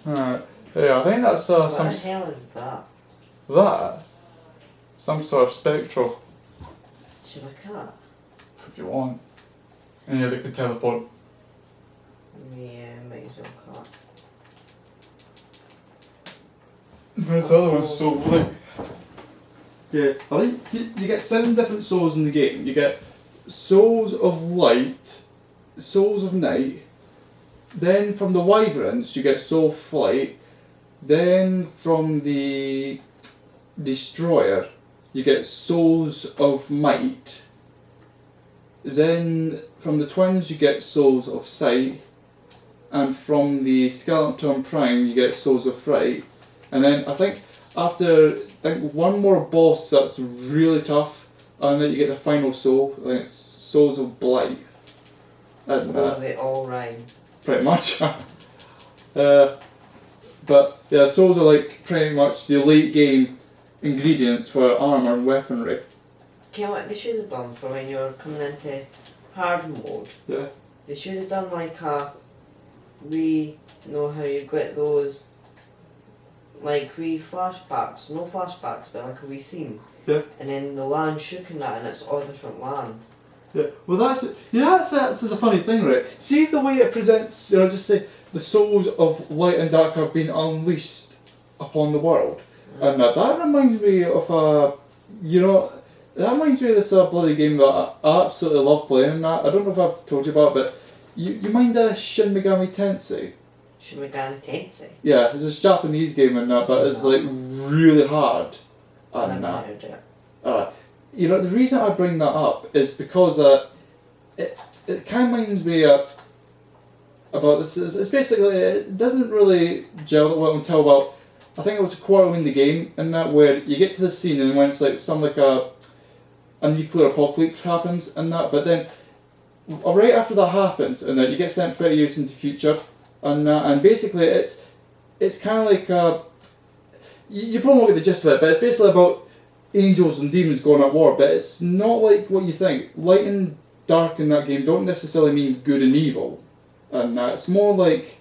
Alright. Yeah, I think that's What some... the hell is that? That? Some sort of spectral, Should I cut? if you want. And yeah, they can teleport. Yeah, might as well cut. This other one's so blue. Yeah, I think you get 7 different souls in the game. You get souls of light, souls of night, then from the wyverns you get soul of flight, then from the destroyer you get souls of might, then from the twins you get souls of sight, and from the skeleton prime you get souls of fright, and then I think after one more boss that's really tough, and then you get the final soul. I think it's souls of blight. Oh, they all rhyme. Pretty much. But yeah, souls are like pretty much the late game ingredients for armour and weaponry. You know what they should have done for when you're coming into hard mode? Yeah. They should have done like we know how you get those, like wee flashbacks, no flashbacks, but like a wee scene. Yeah. And then the land shook and that, and it's all different land. Yeah. Well, that's the funny thing, right? See the way it presents. Just say the souls of light and dark have been unleashed upon the world, and that reminds me of that reminds me of this bloody game that I absolutely love playing. I don't know if I've told you about, but you mind Shin Megami Tensei? Shin Megami Tensei? Yeah, it's this Japanese game and that, but it's like really hard. And Never heard it. the reason I bring that up is because it kind of reminds me about this. It's basically, it doesn't really gel well until about, I think it was a quarter in the game, and that where you get to the scene and when it's like a nuclear apocalypse happens and that, but then right after that happens and that you get sent 30 years into the future, and basically it's kind of like you probably won't get the gist of it, but it's basically about angels and demons going at war, but it's not like what you think. Light and dark in that game don't necessarily mean good and evil, and it's more like,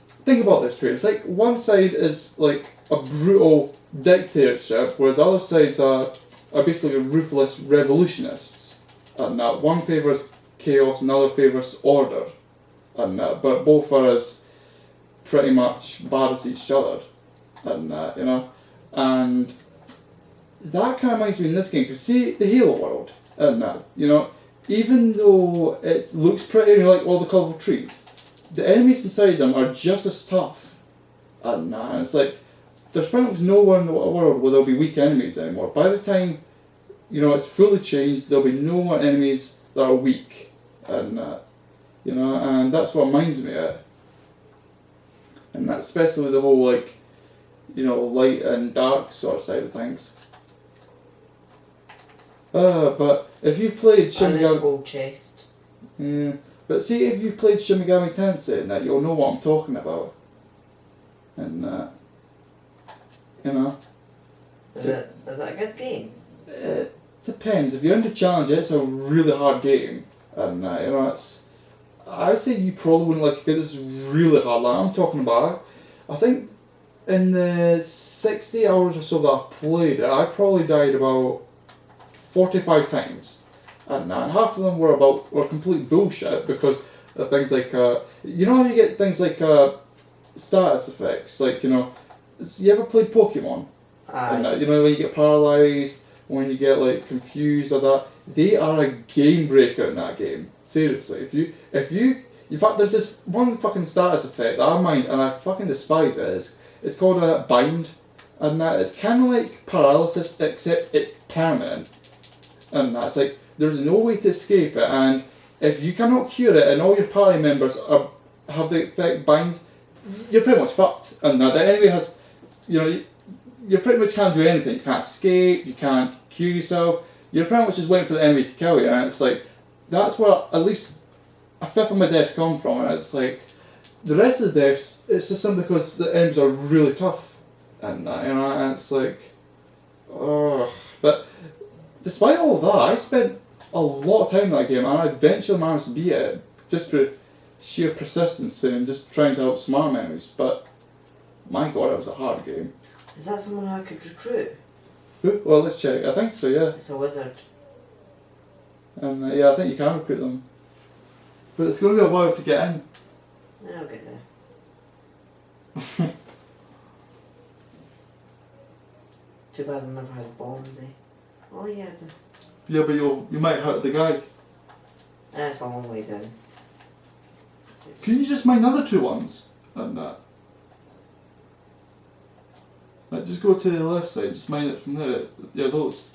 think about this, Trey. It's like one side is like a brutal dictatorship, whereas the other sides are basically ruthless revolutionists, and one favours chaos and the other favours order, and but both are as pretty much bad as each other, and and that kind of reminds me in this game, because see the Halo world, and even though it looks pretty, like all the colourful trees, the enemies inside them are just as tough, and it's like there's pretty much nowhere in the world where there'll be weak enemies anymore. By the time it's fully changed, there'll be no more enemies that are weak, and and that's what reminds me of it, and that's especially the whole light and dark sort of side of things. But if you've played Shin Megami... gold chest. Yeah, but see, if you've played Shin Megami Tensei and that, you'll know what I'm talking about. And, Is that a good game? It depends. If you're into challenge, it's a really hard game. And, it's... I would say you probably wouldn't like it because it's really hard. Like I'm talking about, I think in the 60 hours or so that I've played it, I probably died about 45 times, and half of them were complete bullshit because of things like how you get things like status effects, like you ever played Pokemon? Aye. And when you get paralysed, when you get like confused or that, they are a game breaker in that game. Seriously, if you in fact there's this one fucking status effect that I mind and I fucking despise it. It's called a bind, and it's kind of like paralysis except it's permanent. And that's like, there's no way to escape it, and if you cannot cure it and all your party members have the effect bind, you're pretty much fucked. And the enemy has, you pretty much can't do anything. You can't escape, you can't cure yourself, you're pretty much just waiting for the enemy to kill you, and it's like, that's where at least a fifth of my deaths come from, and it's like, the rest of the deaths, it's just simply because the enemies are really tough, and and it's like, but despite all of that, I spent a lot of time in that game, and I eventually managed to beat it just through sheer persistence and just trying to outsmart enemies. But My god, it was a hard game. Is that someone I could recruit? Well, let's check. I think so, yeah. It's a wizard. And yeah, I think you can recruit them. But it's going to be a while to get in. Yeah, I'll get there. Too bad I never had bombs, eh? Oh yeah, Yeah, but you might hurt the guy. that's a long way down. Can you just mine the other 2 ones? And that. Like, just go to the left side, just mine it from there. Yeah, those.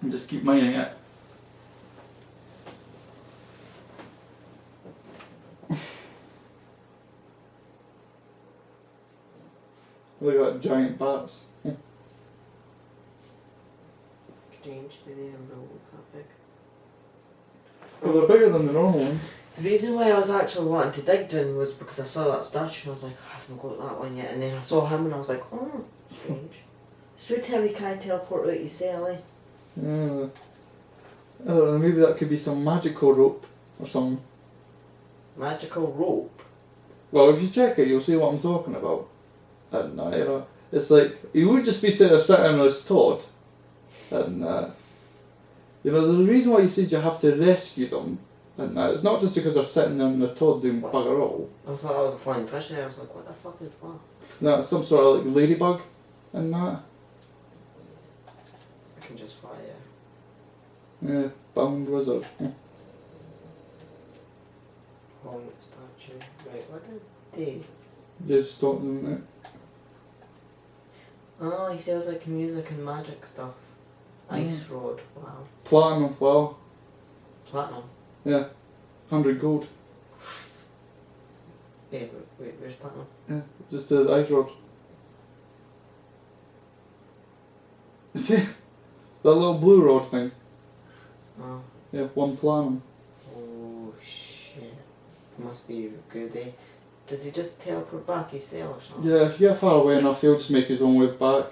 And just keep mining it. Look at that giant bats. Strange, they never look that big. Well, they're bigger than the normal ones. The reason why I was actually wanting to dig down was because I saw that statue and I was like, I haven't got that one yet. And then I saw him and I was like, oh, strange. It's weird how we can't teleport out your cell, eh? Yeah. I don't know, maybe that could be some magical rope or something. Magical rope? Well, if you check it, you'll see what I'm talking about. And you know, it's like, you wouldn't just be sitting on this Todd. And you know, the reason why you said you have to rescue them, and it's not just because they're sitting on the Todd doing bugger all. I thought I was a flying fish and I was like, what the fuck is that? No, it's some sort of like ladybug and that. I can just fly, yeah. Yeah, bound wizard. Hornet statue. Right, what did they? Just stop doing it. Oh, he sells like music and magic stuff. Ice rod, wow. Platinum, well, Platinum. yeah, 100 gold. Yeah, wait, where's platinum? Yeah, just the ice rod. See, that little blue rod thing. Oh. Yeah, 1 platinum. Oh shit. Must be good, eh? Does he just teleport back his cell or something? Yeah, if you get far away enough, he'll just make his own way back.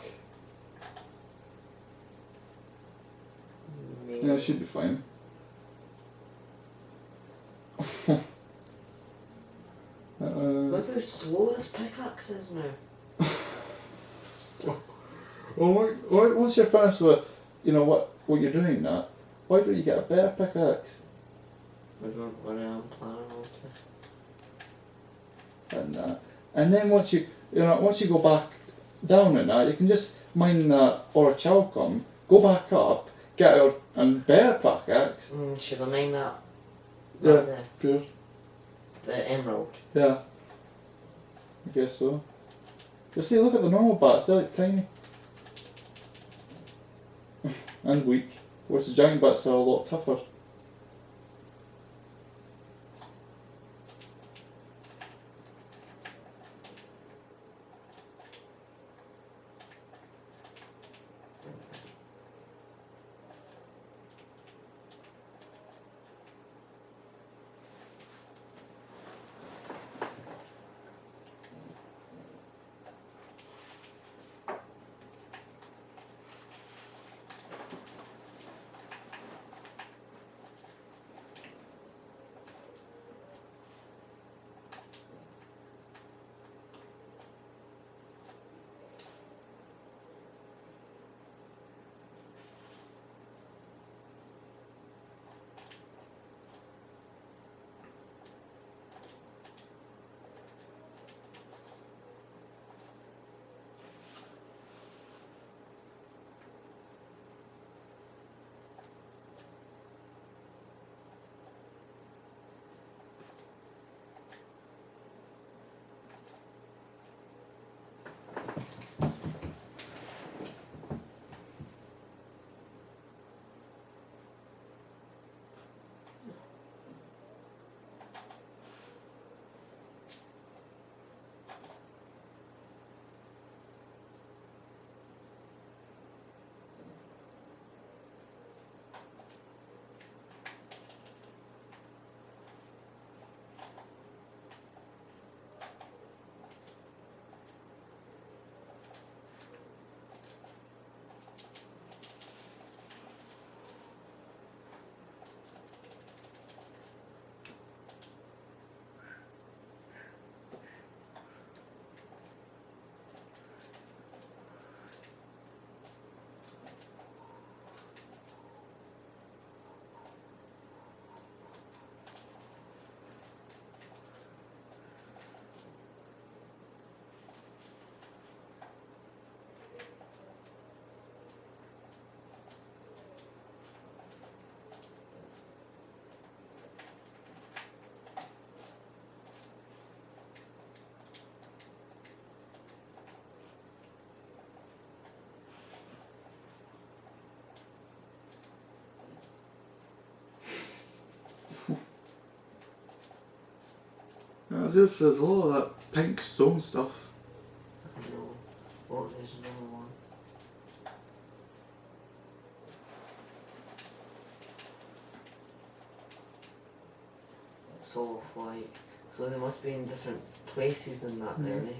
Maybe. Yeah, it should be fine. Look how slow this pickaxe is now. Well, once you're finished with, you know, what you're doing now, why don't you get a better pickaxe? I don't know what I'm planning on to. And then once you go back down in that, you can just mine that Orichalcum, go back up, get out and better pickaxe. Should I mine that? Yeah, There? pure. The emerald. Yeah. I guess so. You see, look at the normal bats, they're like tiny. And weak. Whereas the giant bats are a lot tougher. There's a lot of that pink stone stuff. I know. Oh, there's another one. Soul of Light. So they must be in different places in that then, eh?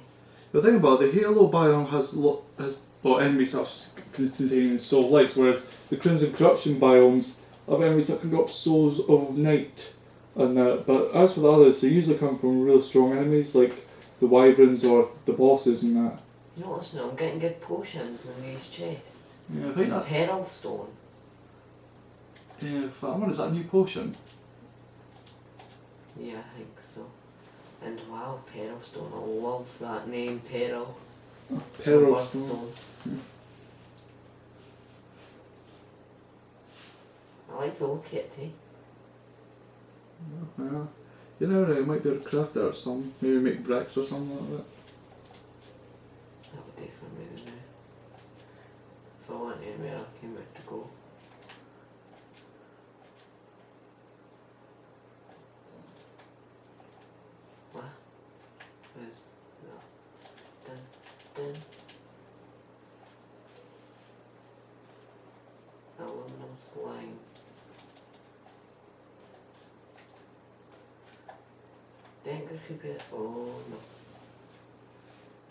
The thing about it, the Halo biome has enemies that contain soul of lights, whereas the Crimson Corruption biomes have enemies that can drop souls of night. And but as for the others, they usually come from really strong enemies like the wyverns or the bosses and that. You know what's I'm getting good potions in these chests. Yeah, I think that. Peril Stone. Yeah, what is that, a new potion? Yeah, I think so. And wow, Peril Stone. I love that name, Peril. Peril Stone. I like the look of it, eh? Yeah. You never know, you might be able to craft it or something. Maybe make bricks or something like that. That would do for me now. If I want anywhere I came out to go. What? Where's that? Dun, dun. Aluminum slime. Think there could be a... Oh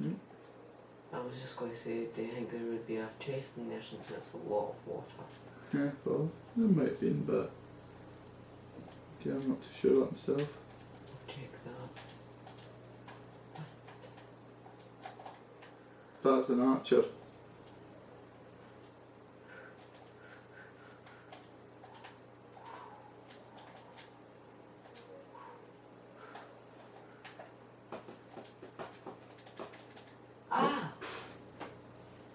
no. I was just going to say, do you think there would be a chest in there since it's a lot of water? Yeah, well, there might have been, but yeah, I'm not too sure about myself. I'll check that. That's an archer. Ah!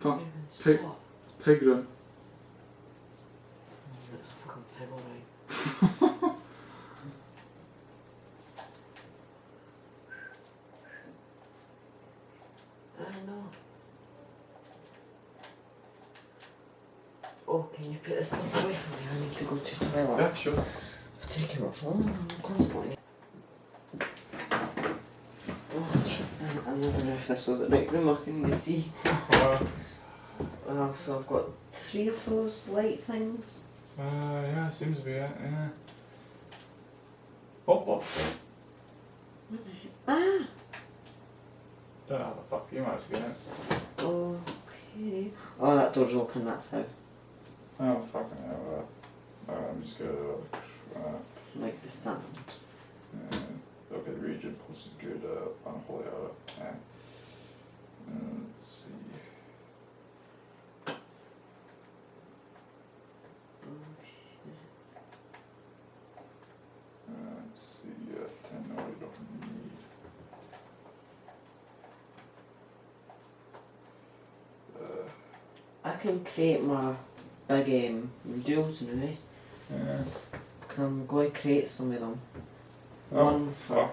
Huh, pig run. That's a fucking pig, alright. I know. Oh, can you put this stuff away from me? I need to go to the toilet. Yeah, sure. It's taking much longer constantly. Oh, I never know if this was the right room, I couldn't see. So I've got 3 of those light things. Yeah, seems to be it, yeah. Oh. Ah! Don't know how the fuck you managed to get it. Okay. Oh, that door's open, that's how. Oh, fucking hell. I'm just gonna Like the stand. okay, the region post is good, unholy arrow. Let's see. Let's see, 10 no, we don't need. I can create my big jewels now, eh? Yeah. Because I'm going to create some of them. Oh, One for...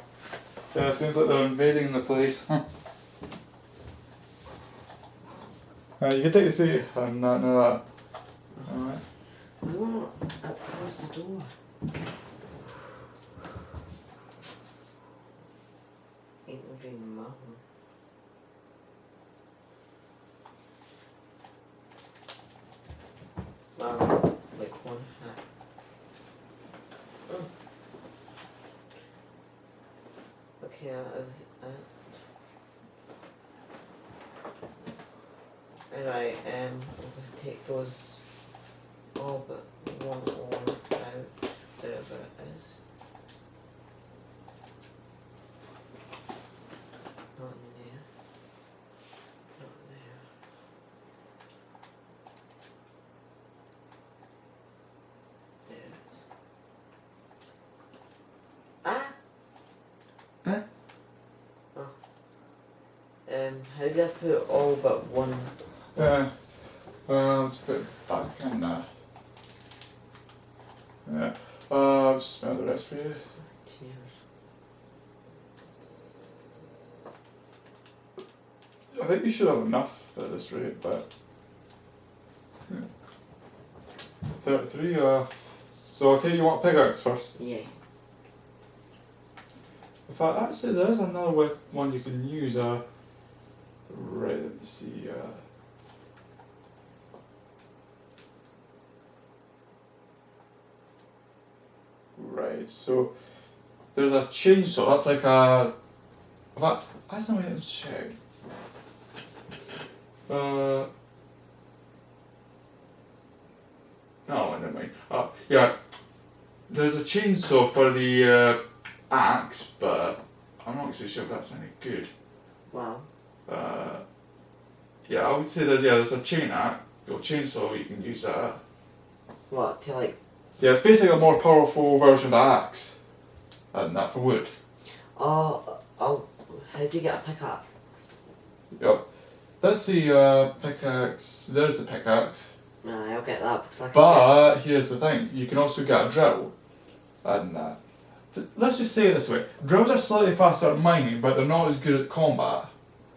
Yeah, it seems like they're invading the place. You can take a seat and know that. Alright. No, close the door. Ain't invading my home. Well, like one hat. Okay, that is it. Alright, I'm going to take those all but one ore out, wherever it is. Not in there. Not there. There it is. Ah! Eh? Oh. How did I put all but one? Let's put it back in there. Yeah. I'll just smell the rest for you. Cheers. I think you should have enough at this rate, but 33, so I'll tell you what pickaxe first. Yeah. In fact, actually, there is another one you can use. Right, let me see. Right, so there's a chainsaw. That's like a. In fact, that's not let check. No, never mind. Yeah, there's a chainsaw for the axe, but I'm not actually sure if that's any good. Wow. Yeah, I would say that there's a chainsaw you can use that. What, to like... Yeah, it's basically a more powerful version of the axe than that for wood. Oh, how do you get a pickaxe? Yep. That's the pickaxe. There's the pickaxe. Nah, I'll get that because I can But here's the thing: you can also get a drill, and let's just say it this way: drills are slightly faster at mining, but they're not as good at combat.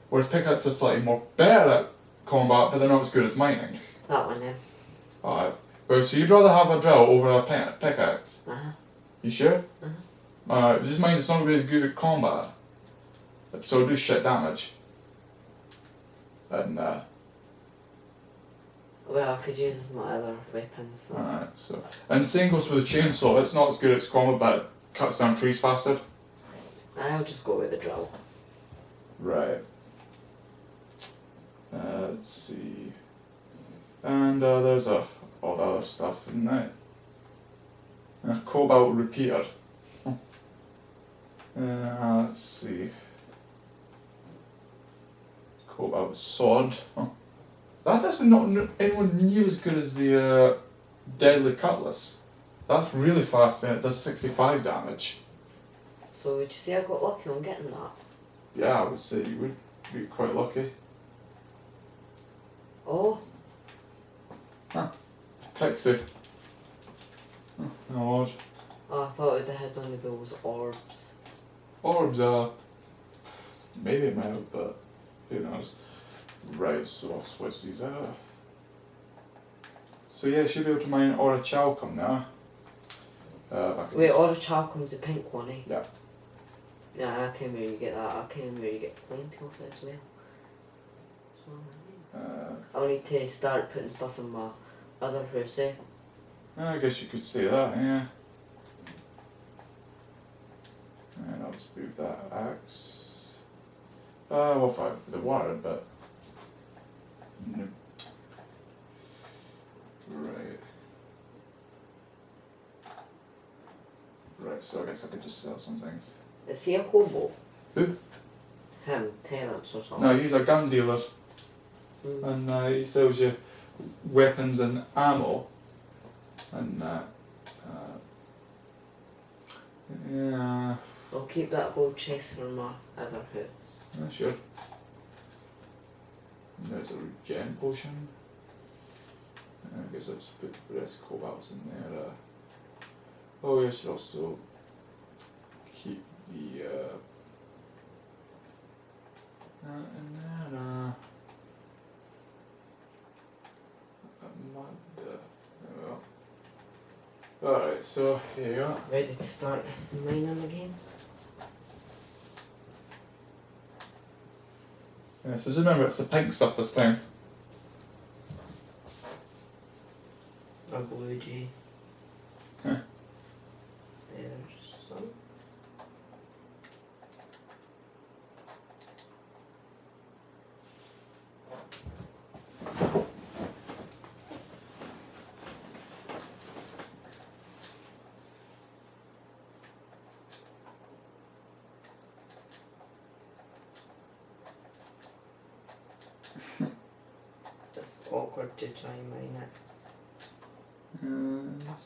Whereas pickaxes are slightly more better at combat, but they're not as good as mining. that one then. Alright. Well, so you'd rather have a drill over a pickaxe? Uh-huh. You sure? Uh-huh. Alright, just mind it's not going to be as good at combat. So it'll do shit damage. And Well, I could use my other weapons. So. alright, so. And the same goes with the chainsaw, it's not as good at combat, but it cuts down trees faster. I'll just go with the drill. Right. Let's see. And there's all the other stuff in there. Cobalt repeater. Let's see. Cobalt sword. That's actually not anyone near as good as the deadly cutlass. That's really fast and it does 65 damage. So would you say I got lucky on getting that? Yeah, I would say you would be quite lucky. Oh. Pixie. Oh, odd. Oh, I thought it had one of those orbs. Orbs maybe it might have, but who knows. Right, so I'll switch these out. So yeah, should be able to mine Orichalcum now. Wait, Orichalcum's the pink one, eh? Yeah. Yeah, I can really get that. I can really get plenty of it as well. So, I'll need to start putting stuff in my other house, eh? I guess you could say that, yeah. And I'll just move that axe. Well, fine for the water, but. Nope. Right. Right, so I guess I could just sell some things. Is he a hobo? Who? Him, Terrence or something. No, he's a gun dealer. Mm. And he sells you weapons and ammo. And yeah. I'll keep that gold chest for my other house. Yeah, sure. There's a regen potion. I guess I'll just put the rest of cobalts in there. Oh, yeah, I should also keep the in there. Mud. There we go. Alright, so here you go. Ready to start mining again? Yeah, so just remember it's the pink stuff this time. A blue G. Huh. There's some. It's awkward to try and mine it. Yes.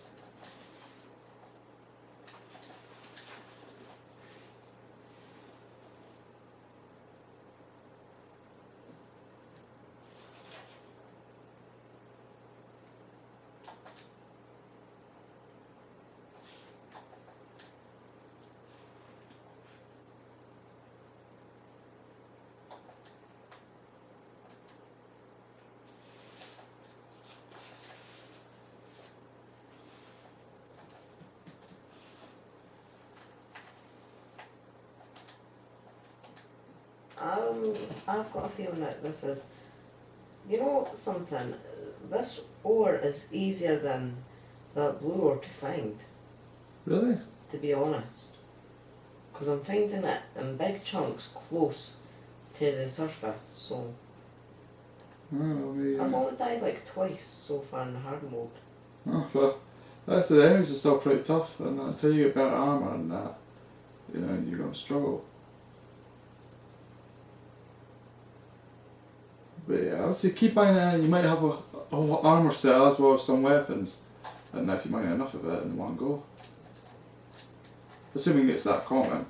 I've got a feeling that this is, you know something, this ore is easier than that blue ore to find, Really? to be honest. Because I'm finding it in big chunks close to the surface, so... Oh, maybe. I've only died like twice so far in the hard mode. Oh, well, that's the enemies are still pretty tough, and until you get better armour and that, you know, you're going to struggle. But yeah, I would say keep buying it. You might have a whole armour set as well as some weapons, and if you might get enough of it in one go. Assuming it's that common.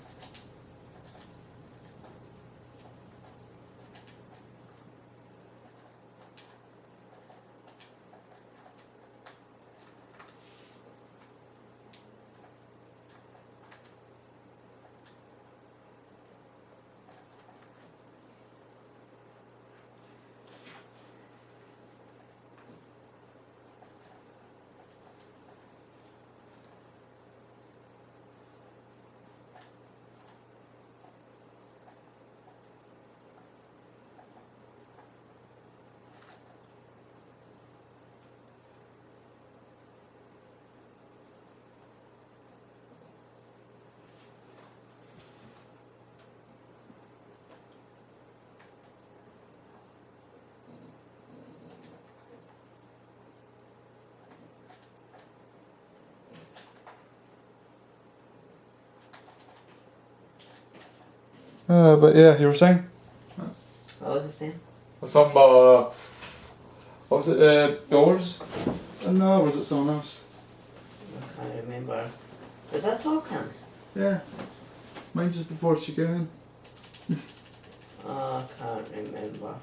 But yeah, you were saying? What was I saying? Something about, what was it, doors? No, or was it someone else? I can't remember. Was that talking? Yeah. Mine just before she came in. I can't remember.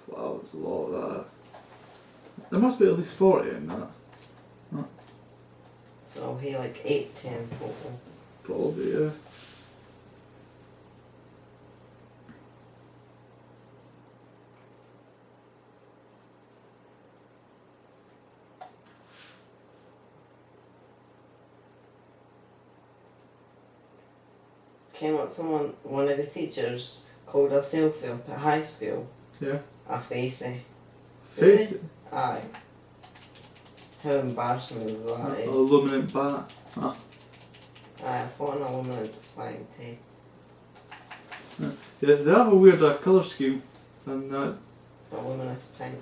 Wow, there's a lot of that. There must be at least 40 in that. So he like 8, 10 total. Probably, yeah. Came up one of the teachers called a selfie up at high school. Yeah. A facey. Face it. Aye. How embarrassing was that, eh? Illuminant bat. Huh. Aye, I fought an illuminant slime too. Yeah, they have a weird colour scheme, and The luminous pink.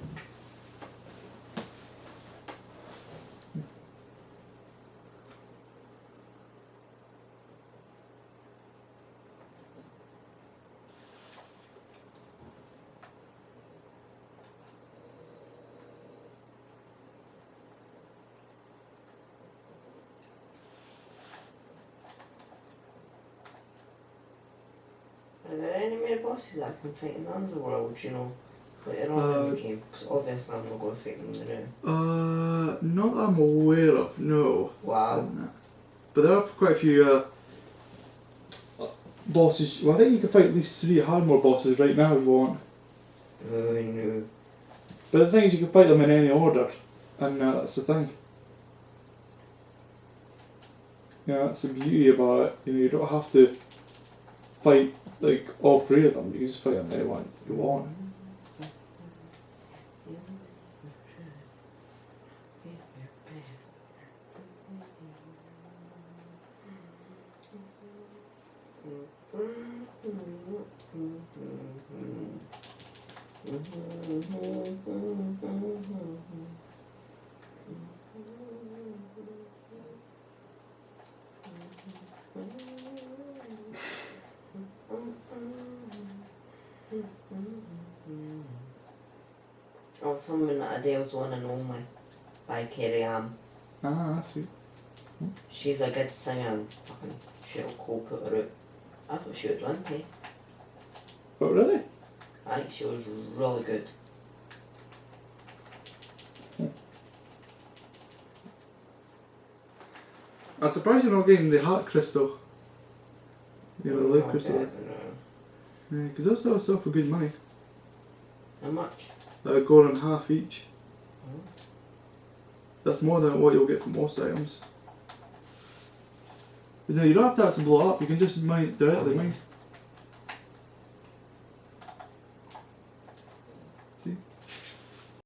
Are there any more bosses I can fight in the underworld, you know, later on in the game? Because obviously I'm not going to fight them in the room. not that I'm aware of, no. Wow. But there are quite a few bosses. Well, I think you can fight at least 3 hard mode bosses right now if you want. Oh no. But the thing is, you can fight them in any order, and that's the thing. Yeah, that's the beauty about it. You know, you don't have to fight like all 3 of them. You can just fight them any one you want. I was humming Adele's One and Only by Kerry Ann. Ah, I see. She's a good singer and fucking Cheryl Cole put her out. I thought she would win, hey. Oh, really? I think she was really good. I'm surprised you're not getting the heart crystal. You know, the life crystal. Yeah, because those still sell for good money. How much? Going on half each. Oh. That's more than what you'll get from most items. You know, you don't have to actually blow up, you can just mine directly mine.